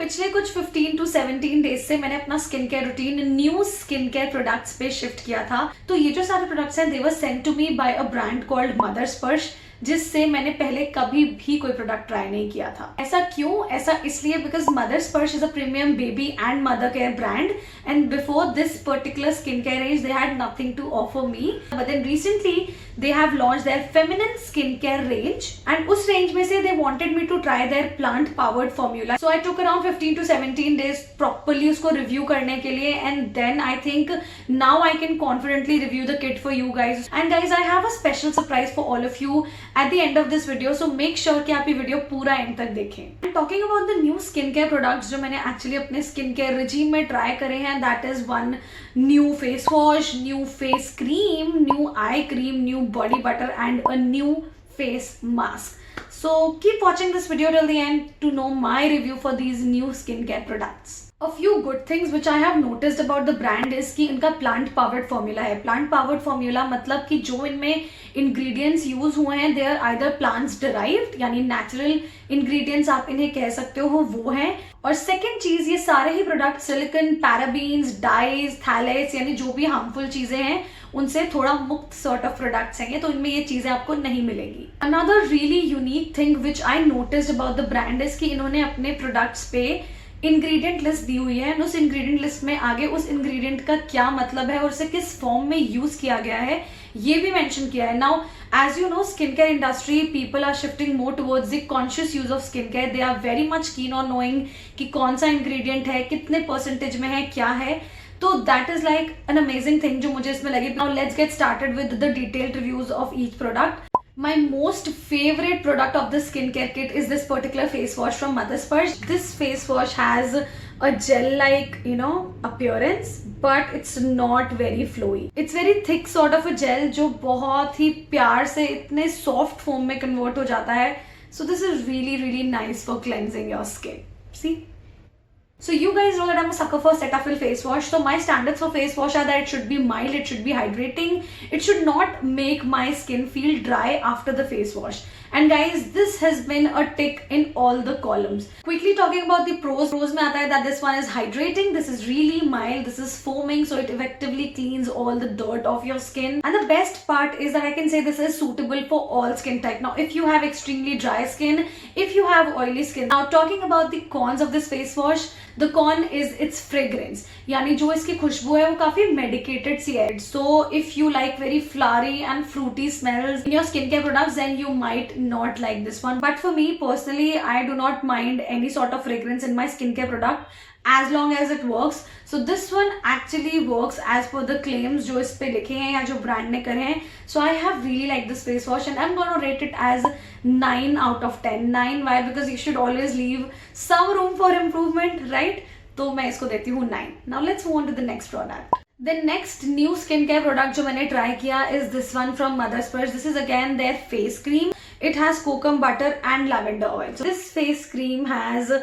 पिछले कुछ 15 to 17 days से मैंने अपना skin care routine new skin care products पे शिफ्ट किया था। तो ये जो सारे प्रोडक्ट्स हैं they were sent to me by a brand called mother Sparsh, जिससे मैंने पहले कभी भी कोई प्रोडक्ट ट्राई नहीं किया था। ऐसा क्यों? ऐसा इसलिए because mother Sparsh is a premium baby and mother care brand, and before this particular skin care range they had nothing to offer me, but then recently they have launched their feminine skincare range, and उस range में से they wanted me to try their plant powered formula. So I took around 15 to 17 days properly उसको review करने के लिए, and then I think now I can confidently review the kit for you guys. And guys, I have a special surprise for all of you at the end of this video, so make sure कि आप ये video पूरा end तक देखें. And talking about the new skincare products जो मैंने actually अपने skincare regime में try करे हैं, that is one new face wash, new face cream, new eye cream, new body butter and a new face mask. So keep watching this video till the end to know my review for these new skincare products. A few good things which I have noticed about the brand is कि इनका plant powered formula है. Plant powered formula मतलब कि जो इनमें ingredients use हुए हैं they are either plants derived, यानी natural ingredients आप इन्हें कह सकते हो वो हैं. और second चीज, ये सारे ही product silicon, parabens, dyes, phthalates यानी जो भी harmful चीजें हैं उनसे थोड़ा मुक्त sort of products हैं, तो इनमें ये चीजें आपको नहीं मिलेंगी. Another really unique thing which I noticed about the brand is कि इन्होंने अपने products पे इंग्रेडिएंट लिस्ट दी हुई है, उस इंग्रेडिएंट लिस्ट में आगे उस इंग्रेडिएंट का क्या मतलब है और उसे किस फॉर्म में यूज किया गया है ये भी मेंशन किया है. Now as you know, skin care industry people are shifting more towards the conscious use of skin care. They are very much keen on knowing कि कौन सा इंग्रेडिएंट है, कितने परसेंटेज में है, क्या है. तो that is like an amazing thing जो मुझे इसमें लगी. Now let's get started with the detailed reviews of each product. My most favorite product of this skincare kit is this particular face wash from Mother Sparsh. This face wash has a gel-like, appearance, but it's not very flowy. It's very thick sort of a gel जो बहुत ही प्यार से इतने soft foam में convert हो जाता है. So this is really, really nice for cleansing your skin. See? So you guys know that I'm a sucker for Cetaphil face wash. So my standards for face wash are that it should be mild, it should be hydrating, it should not make my skin feel dry after the face wash. And guys, this has been a tick in all the columns. Quickly talking about the pros. Pros में आता है that this one is hydrating, this is really mild, this is foaming, so it effectively cleans all the dirt off your skin. And the best part is that I can say this is suitable for all skin type. Now, if you have extremely dry skin, if you have oily skin. Now, talking about the cons of this face wash, the con is its fragrance. यानी जो इसकी खुशबू है वो काफी medicated सी है. So if you like very flowery and fruity smells in your skincare products, then you might not like this one. But for me personally, I do not mind any sort of fragrance in my skincare product as long as it works. So this one actually works as per the claims जो इस पे लिखे हैं या जो brand ने करे हैं. So I have really liked this face wash and I'm gonna rate it as 9 out of 10. 9 why? Because you should always leave some room for improvement, right? तो मैं इसको देती हूँ 9. Now let's move on to the next product. The next new skincare product जो मैंने try किया is this one from Mother Sparsh. This is again their face cream. It has kokum butter and lavender oil. So this face cream has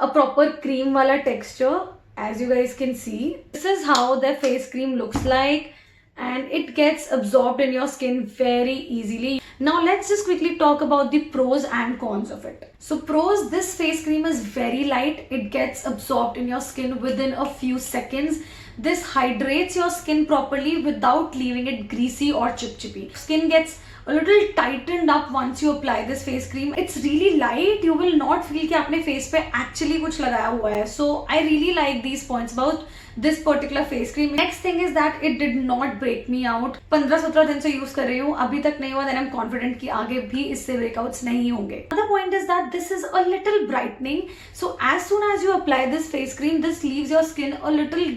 a proper cream wala texture, as you guys can see. This is how their face cream looks like, and it gets absorbed in your skin very easily. Now let's just quickly talk about the pros and cons of it. So pros, this face cream is very light. It gets absorbed in your skin within a few seconds. This hydrates your skin properly without leaving it greasy or chip-chippy. Skin gets a little tightened up once you apply this face cream. It's really light. You will not feel कि आपने face पे actually कुछ लगाया हुआ है. So I really like these points about this particular face cream. Next thing is that it did not break me out. 15-17 दिन से use कर रही हूँ, अभी तक नहीं हुआ. Then I'm confident कि आगे भी इससे breakouts नहीं होंगे. Another point is that this is a little brightening. So as soon as you apply this face cream, this leaves your skin a little,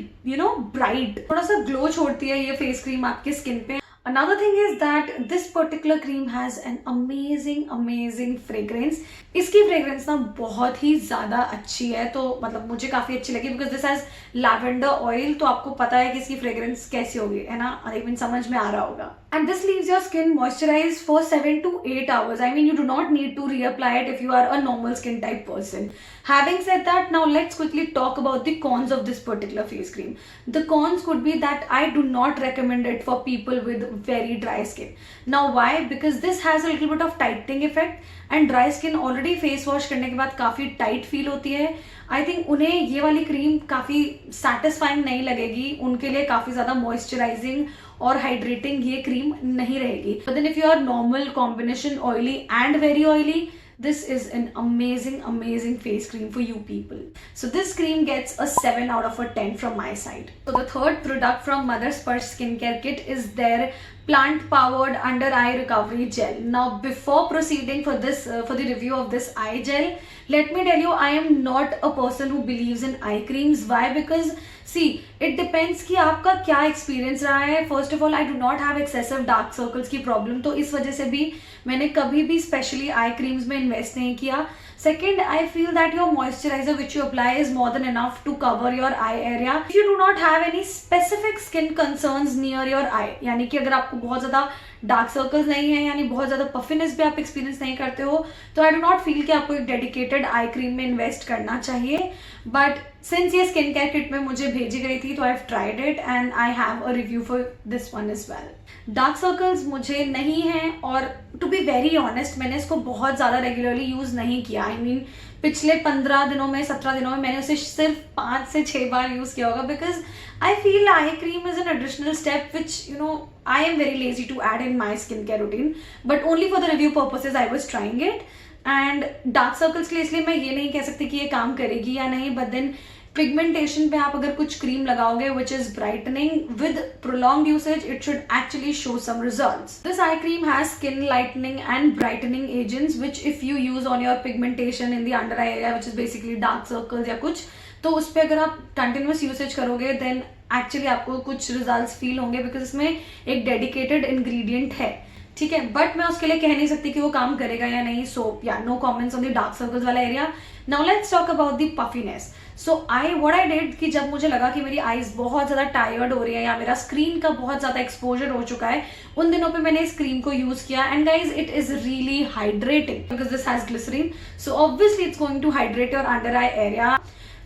bright. थोड़ा सा glow छोड़ती है ये face cream आपके skin पे. Another thing is that this particular cream has an amazing fragrance. इसकी fragrance ना बहुत ही ज़्यादा अच्छी है, तो मतलब मुझे काफ़ी अच्छी लगी because this has lavender oil. तो आपको पता है कि इसकी fragrance कैसी होगी, है ना? I mean समझ में आ रहा होगा. And this leaves your skin moisturized for 7 to 8 hours. I mean you do not need to reapply it if you are a normal skin type person. Having said that, now let's quickly talk about the cons of this particular face cream. The cons could be that I do not recommend it for people with very dry skin. Now why? Because this has a little bit of tightening effect and dry skin already face wash करने के बाद काफ़ी tight feel होती है. I think उन्हें ये वाली cream काफ़ी सेटिस्फाइंग नहीं लगेगी, उनके लिए काफ़ी ज़्यादा मॉइस्चराइजिंग और हाइड्रेटिंग ये क्रीम नहीं रहेगी. But then if you are normal combination oily and very oily, this is an amazing face cream for you people. So this cream gets a 7 out of a 10 from my side. So the third product from Mother Sparsh skincare kit is their plant powered under eye recovery gel. Now before proceeding for the review of this eye gel, let me tell you, I am not a person who believes in eye creams. Why? Because see, it depends कि आपका क्या experience रहा है. First of all, I do not have excessive dark circles की problem, तो इस वजह से भी मैंने कभी भी स्पेशली आई क्रीम्स में इन्वेस्ट नहीं किया. Second, I feel that your moisturiser which you apply is more than enough to cover your eye area. If you do not have any specific skin concerns near your eye, यानी कि अगर आपको बहुत ज्यादा dark circles नहीं है, यानी बहुत ज्यादा पफिनेस भी आप एक्सपीरियंस नहीं करते हो, तो आई डू नॉट फील कि आपको एक डेडिकेटेड आई क्रीम में इन्वेस्ट करना चाहिए. बट सिंस ये स्किन केयर किट में मुझे भेजी गई थी, तो I have tried it and I have a review for this one is well. Dark circles मुझे नहीं है, और टू बी वेरी ऑनेस्ट मैंने इसको बहुत ज़्यादा रेगुलरली यूज़ नहीं किया. आई मीन पिछले 15 दिनों में 17 दिनों में मैंने उसे सिर्फ 5 से 6 बार यूज़ किया होगा. Because I feel eye cream is an additional step which you know I am very lazy to add in my skin care routine, but only for the review purposes I was trying it. And dark circles के लिए इसलिए मैं ये नहीं कह सकती कि ये काम करेगी या नहीं, बट देन पिगमेंटेशन पे आप अगर कुछ क्रीम लगाओगे which is brightening with prolonged usage, it should actually show some results. This eye cream has skin lightening and brightening agents which if you use on your pigmentation in the under eye area which is basically dark circles या कुछ, तो उस पर अगर आप continuous usage करोगे then actually आपको कुछ रिजल्ट्स फील होंगे, बिकॉज इसमें एक डेडिकेटेड इंग्रेडिएंट है. ठीक है, बट मैं उसके लिए कह नहीं सकती कि वो काम करेगा या नहीं. So yeah no comments on the dark circles वाला area. Now let's talk about the puffiness. So what I did कि जब मुझे लगा कि मेरी आईज बहुत ज्यादा टायर्ड हो रही है या मेरा स्क्रीन का बहुत ज्यादा एक्सपोजर हो चुका है, उन दिनों पे मैंने इस क्रीम को यूज किया. And guys, it is really hydrating because this has glycerine, so obviously it's going to hydrate your under eye area.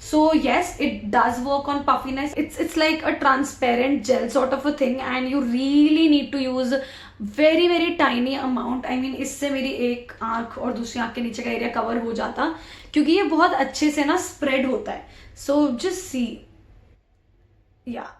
So yes, it does work on puffiness. It's like a transparent gel sort of a thing, and you really need to use very tiny amount. I mean, इससे मेरी एक आंख और दूसरी आंख के नीचे का एरिया कवर हो जाता, क्योंकि ये बहुत अच्छे से ना स्प्रेड होता है. So just see.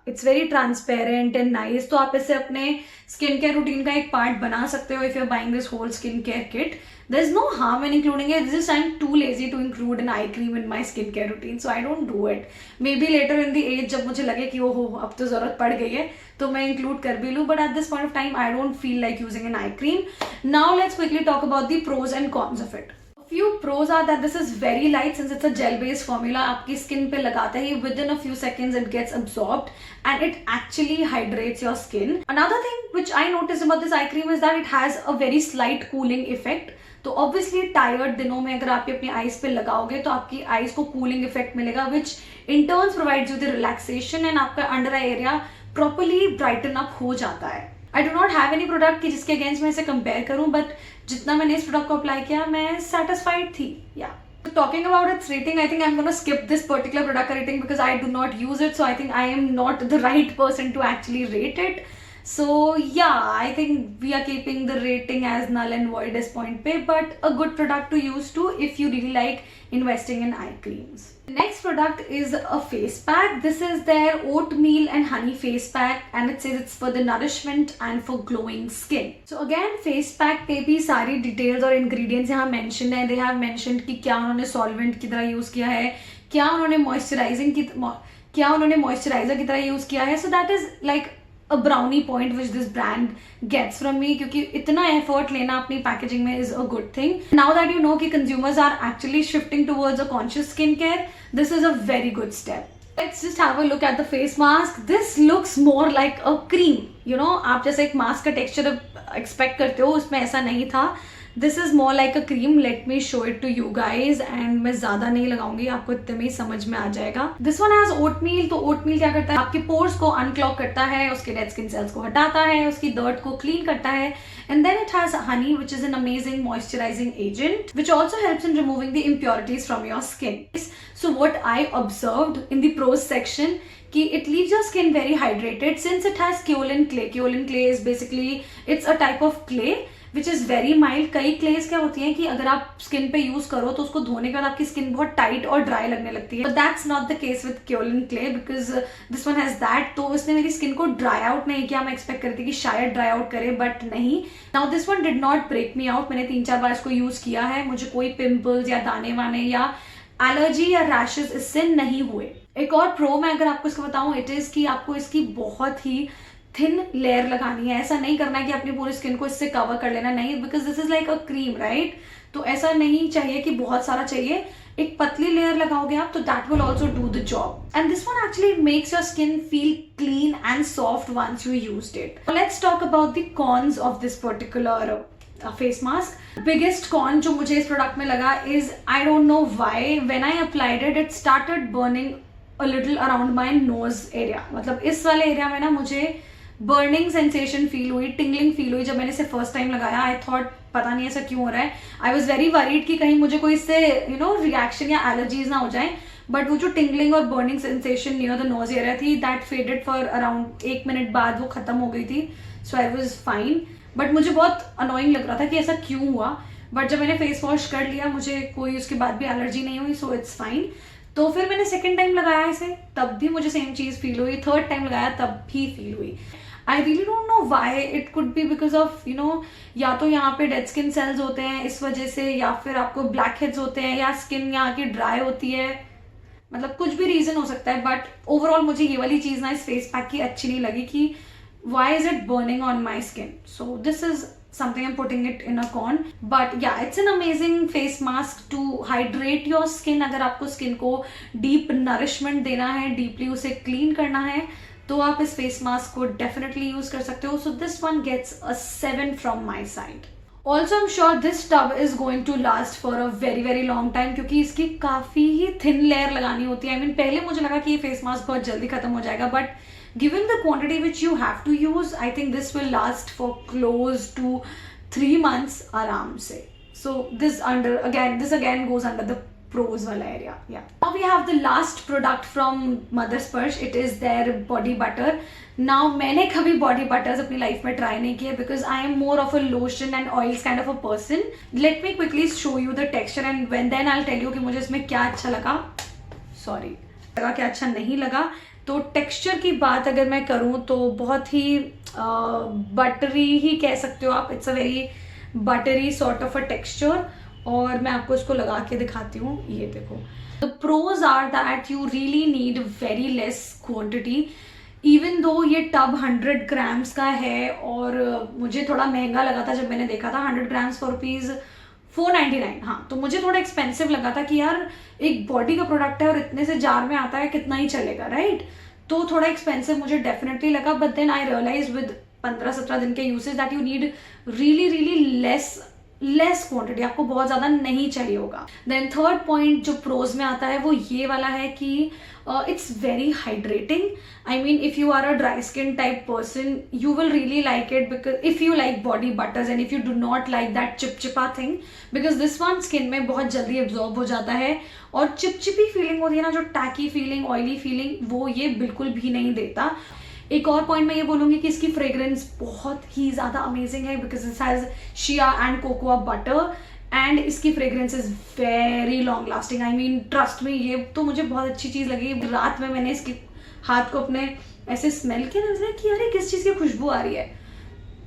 It's very transparent and nice. तो आप इसे अपने स्किन केयर रूटीन का एक पार्ट बना सकते हो if you are buying this whole skin care kit. There is no harm in including it. This I am too lazy to include an eye cream in my skin care routine, so I don't do it. Maybe later in the age जब मुझे लगे कि ओहो अब तो जरूरत पड़ गई है तो मैं इंक्लूड कर भी लूँ, but at this point of time I don't feel like using an eye cream. Now let's quickly talk about the pros and cons of it. Few pros are that this is very light since it's a gel based formula. आपकी skin पे लगाते ही within a few seconds it gets absorbed and it actually hydrates your skin. Another thing which I noticed about this eye cream is that it has a very slight cooling effect. तो obviously tired दिनों में अगर आप अपनी eyes पे लगाओगे तो आपकी eyes को cooling effect मिलेगा which in turn provides you the relaxation and आपका under eye area properly brighten up हो जाता है. I do not have any product कि जिसके अगेंस्ट मैं इसे कंपेयर करूं, बट जितना मैंने इस प्रोडक्ट को अप्लाई किया मैं सेटिस्फाइड थी. Yeah talking about its rating, I think I am gonna skip this particular product का rating because I do not use it, so I think I am not the right person to actually rate it. So yeah, I think we are keeping the rating as null and void as point pay, but a good product to use too if you really like investing in eye creams. The next product is a face pack. This is their oatmeal and honey face pack and it says it's for the nourishment and for glowing skin. So again, face pack पे भी सारी details और ingredients यहाँ mentioned है. They have mentioned कि क्या उन्होंने solvent की तरह use किया है, क्या उन्होंने moisturizing की क्या उन्होंने moisturizer की तरह use किया है. So that is like a brownie point which this brand gets from me, क्योंकि इतना effort लेना अपनी packaging में is a good thing. Now that you know कि consumers are actually shifting towards a conscious skincare, this is a very good step. Let's just have a look at the face mask. This looks more like a cream. You know, आप जैसे एक mask का texture expect करते हो, उसमें ऐसा नहीं था. This is more like a cream, let me show it to you guys, and मैं ज्यादा नहीं लगाऊंगी, आपको इतने में ही समझ में आ जाएगा। This one has oatmeal. तो ओटमील क्या करता है, आपके पोर्स को अनक्लॉग करता है, उसके डेड स्किन सेल्स को हटाता है, उसकी डर्ट को क्लीन करता है, and then it has honey, which is an amazing moisturizing agent which also helps in removing the impurities from your skin. So what I observed in the pros section कि it leaves your skin very hydrated since it has kaolin clay. Kaolin clay is basically, it's a type of clay which is very mild. कई क्लेस क्या होती हैं कि अगर आप skin पे use करो तो उसको धोने के बाद आपकी स्किन बहुत टाइट और ड्राई लगने लगती है, but that's not the case with kaolin clay because this one has that. तो उसने मेरी स्किन को ड्राई आउट नहीं किया, मैं एक्सपेक्ट करती थी कि शायद ड्राई आउट करे, बट नहीं। Now this one did not break me out. मैंने 3-4 बार इसको यूज किया है, मुझे कोई पिंपल्स या दाने वाने या एलर्जी या रैशेस इससे नहीं हुए। एक और प्रो मैं अगर आपको इसको बताऊं, इट इज कि आपको इसकी बहुत ही थिन लेयर लगानी है। ऐसा नहीं करना है कि अपनी पूरी स्किन को इससे कवर कर लेना, नहीं, because this is like a cream, right. तो ऐसा नहीं चाहिए कि बहुत सारा चाहिए, एक पतली लेयर लगाओगे आप तो that will also do the job, and this one actually makes your skin feel clean and soft once you used it. Let's talk about the cons of this particular face mask. Biggest con जो मुझे इस product में लगा is, I don't know why, when I applied it started burning a little around my nose area. मतलब इस वाले area में ना मुझे बर्निंग सेंसेशन फील हुई, टिंगलिंग फील हुई जब मैंने इसे फर्स्ट टाइम लगाया। आई थॉट पता नहीं ऐसा क्यों हो रहा है, आई वॉज वेरी वरीड कि कहीं मुझे कोई इससे रिएक्शन या एलर्जीज ना हो जाए, बट वो जो टिंगलिंग और burning sensation near the nose area थी that faded for around 1 minute बाद वो खत्म हो गई थी। So I was fine, but मुझे बहुत अनोइंग लग रहा था कि ऐसा क्यों हुआ, बट जब मैंने फेस वॉश कर लिया मुझे कोई उसके बाद भी एलर्जी नहीं हुई, सो इट्स फाइन। तो फिर मैंने सेकेंड टाइम लगाया इसे, तब भी मुझे सेम चीज फील हुई, थर्ड टाइम लगाया तब भी फील हुई। I really don't know why, it could be because of या तो यहाँ पे डेड स्किन सेल्स होते हैं इस वजह से, या फिर आपको ब्लैक हेड्स होते हैं, या स्किन यहाँ की ड्राई होती है, मतलब कुछ भी रीजन हो सकता है। बट ओवरऑल मुझे ये वाली चीज ना इस फेस पैक की अच्छी नहीं लगी कि why is it burning on my skin. So this is something I'm putting it in a con, but yeah, it's an amazing face mask to hydrate your skin. अगर आपको स्किन को deep nourishment देना है, deeply उसे clean करना है, तो आप इस फेस मास्क को डेफिनेटली यूज कर सकते हो। So this one gets a 7 from my side. Also I am sure this tub is going to last for a very very long time, क्योंकि इसकी काफी ही थिन लेयर लगानी होती है। आई मीन पहले मुझे लगा कि ये फेस मास्क बहुत जल्दी खत्म हो जाएगा, but given the quantity which you have to use, I think this will last for close to 3 months आराम से. So this again goes under the pros wala area. Yeah. Now we have the last product from Mother Sparsh. It is their body butter. Now मैंने कभी body butters अपनी life में try नहीं किया because I am more of a lotion and oils kind of a person. Let me quickly show you the texture and then I'll tell you कि मुझे इसमें क्या अच्छा लगा. Sorry. लगा क्या अच्छा नहीं लगा. तो टेक्सचर की बात अगर मैं करूँ तो बहुत ही बटरी ही कह सकते हो आप. It's a very buttery sort of a texture. और मैं आपको इसको लगा के दिखाती हूँ. ये देखो. The pros are that you really need very less quantity. Even though ये टब 100 ग्राम्स का है और मुझे थोड़ा महंगा लगा था जब मैंने देखा था. 100 ग्राम्स फॉर रुपीज़ 499. हाँ, तो मुझे थोड़ा एक्सपेंसिव लगा था कि यार एक बॉडी का प्रोडक्ट है और इतने से जार में आता है, कितना ही चलेगा, राइट. तो थोड़ा एक्सपेंसिव मुझे डेफिनेटली लगा. But then I realise with 15-17 दिन के usage that you need really really less quantity. आपको बहुत ज्यादा नहीं चाहिए होगा. देन थर्ड पॉइंट जो प्रोज में आता है वो ये वाला है कि it's very hydrating. I mean if you are a dry skin type person you will really like it because if you like body butters and if you do not like that चिपचिपा thing, because this one skin में बहुत जल्दी absorb हो जाता है. और चिपचिपी feeling होती है ना, जो टैकी फीलिंग, ऑयली फीलिंग, वो ये बिल्कुल भी नहीं देता. एक और पॉइंट मैं ये बोलूंगी कि इसकी फ्रेग्रेंस बहुत ही ज्यादा अमेजिंग है because this has shea and cocoa butter and इसकी fragrance is very long lasting. I mean trust me, ये तो मुझे बहुत अच्छी चीज लगी. रात में मैंने इसके हाथ को अपने ऐसे स्मेल किया ना कि अरे किस चीज की खुशबू आ रही है,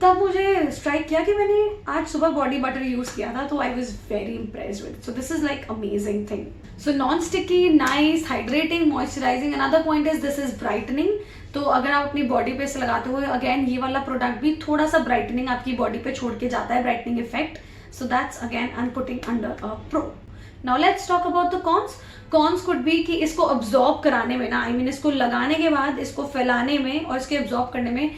तब मुझे स्ट्राइक किया कि मैंने आज सुबह बॉडी बटर यूज किया था. तो I was very impressed with. So this is like amazing thing. So non sticky, nice, hydrating, moisturising. Another point is this is brightening. तो अगर आप अपनी बॉडी पे से लगाते हो, अगेन ये वाला प्रोडक्ट भी थोड़ा सा ब्राइटनिंग आपकी बॉडी पे छोड़ के जाता है, brightening effect. So that's again I am putting under a pro. Now let's talk about the cons. Cons could be कि इसको अब्जॉर्ब कराने में ना, आई मीन इसको लगाने के बाद इसको फैलाने में और इसके अब्जॉर्ब करने में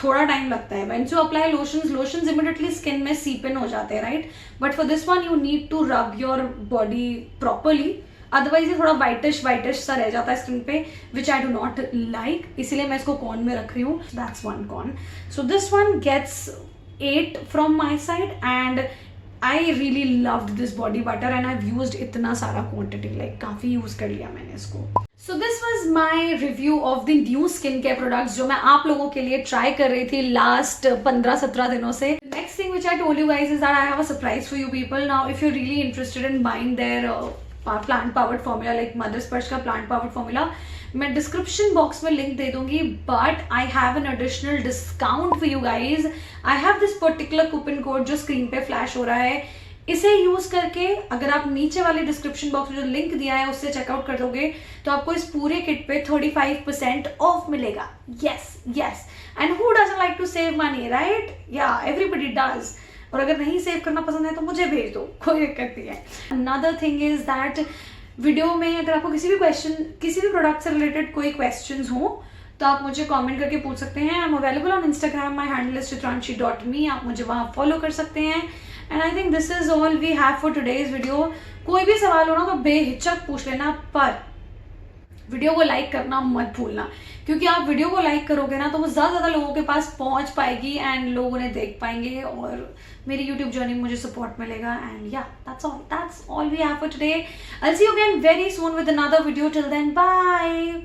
थोड़ा टाइम लगता है. Once you apply lotions immediately skin में सीप इन हो जाते हैं, right. But for this one you need to rub your body properly, otherwise ये थोड़ा वाइटिश सा रह जाता है स्किन पे, which I do not like. इसीलिए मैं इसको कॉन में रख रही हूँ. That's one con. So this one gets 8 from my side and I really loved this body butter and I used इतना सारा क्वांटिटी, लाइक काफ़ी यूज़ कर लिया मैंने इसको. So this was my review of the new skin care products जो मैं आप लोगों के लिए ट्राई कर रही थी लास्ट 15-17 दिनों से. Next thing which I told you guys is that I have a surprise for you people. Now if you really interested in buying there plant powered formula like mother स्पर्श का plant powered formula, मैं description box में link दे दूंगी. But I have an additional discount for you guys. I have this particular coupon code जो screen पे flash हो रहा है. इसे यूज करके अगर आप नीचे वाले डिस्क्रिप्शन बॉक्स में जो लिंक दिया है उससे चेकआउट कर दोगे तो आपको इस पूरे किट पे 35% ऑफ मिलेगा. Yes yes, and who doesn't like to save money, right? Yeah everybody does. और अगर नहीं सेव करना पसंद है तो मुझे भेज दो, कोई दिक्कत नहीं है. Another thing is that video में अगर आपको किसी भी प्रोडक्ट से रिलेटेड कोई क्वेश्चंस हो तो आप मुझे कमेंट करके पूछ सकते हैं. I am available on Instagram, my handle is chitranshi.me. आप मुझे वहाँ फॉलो कर सकते हैं. And I think this is all we have for today's video. कोई भी सवाल हो ना तो बेहिचक पूछ लेना, पर वीडियो को लाइक करना मत भूलना, क्योंकि आप वीडियो को लाइक करोगे ना तो वो ज़्यादा लोगों के पास पहुंच पाएगी एंड लोग उन्हें देख पाएंगे और मेरी यूट्यूब जर्नी में मुझे सपोर्ट मिलेगा. And yeah that's all we have for today. I will see you again very soon with another video. Till then bye.